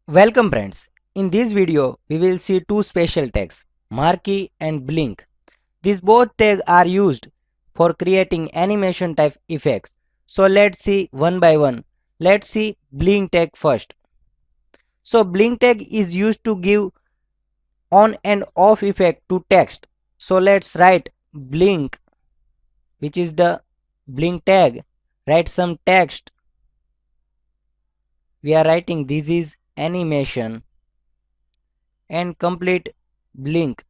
Welcome friends. In this video, we will see two special tags, Marquee and Blink. These both tags are used for creating animation type effects. So let's see one by one. Let's see Blink tag first. So Blink tag is used to give on and off effect to text. So let's write Blink, which is the Blink tag. Write some text. We are writing this is animation and complete Blink.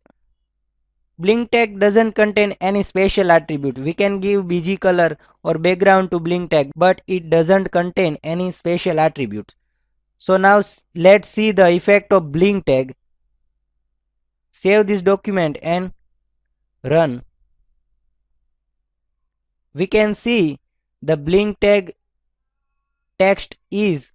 Blink tag doesn't contain any special attribute. We can give BG color or background to blink tag, but it doesn't contain any special attributes. So now let's see the effect of blink tag. Save this document and run. We can see the blink tag text is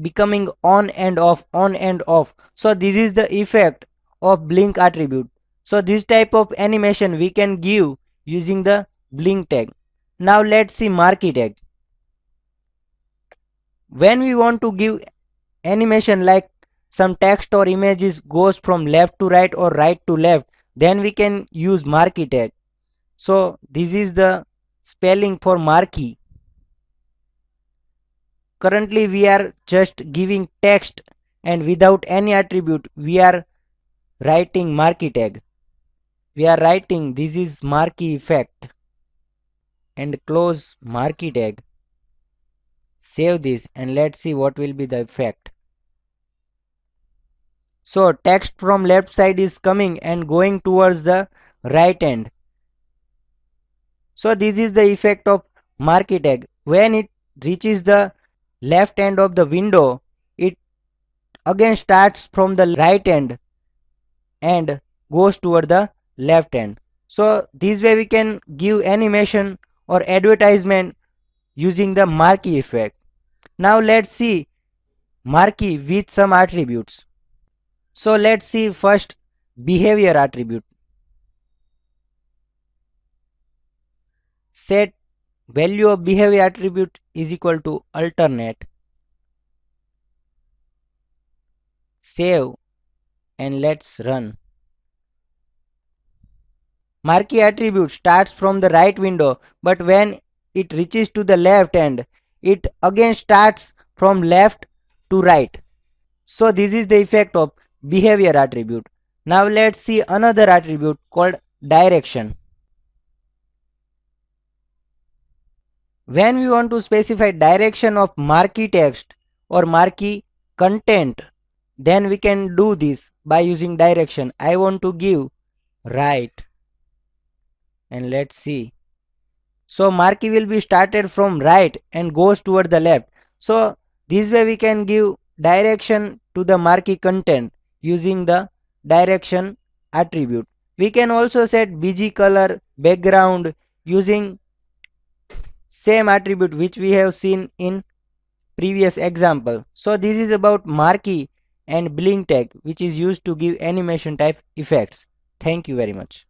becoming on and off, on and off. So this is the effect of blink attribute. So this type of animation we can give using the blink tag. Now let's see marquee tag. When we want to give animation like some text or images goes from left to right or right to left, then we can use marquee tag. So this is the spelling for marquee. Currently we are just giving text and without any attribute we are writing marquee tag. We are writing this is marquee effect and close marquee tag. Save this and let's see what will be the effect. So text from left side is coming and going towards the right end. So this is the effect of marquee tag. When it reaches the left end of the window, it again starts from the right end and goes toward the left end. So this way we can give animation or advertisement using the marquee effect. Now let's see marquee with some attributes. So let's see first behavior attribute. Set value of behavior attribute is equal to alternate. Save and let's run. Marquee attribute starts from the right window, but when it reaches to the left end, it again starts from left to right. So this is the effect of behavior attribute. Now let's see another attribute called direction. When we want to specify direction of marquee text or marquee content, then we can do this by using direction. I want to give right and let's see. So marquee will be started from right and goes toward the left. So this way we can give direction to the marquee content using the direction attribute. We can also set BG color background using same attribute which we have seen in previous example. So this is about marquee and blink tag which is used to give animation type effects. Thank you very much.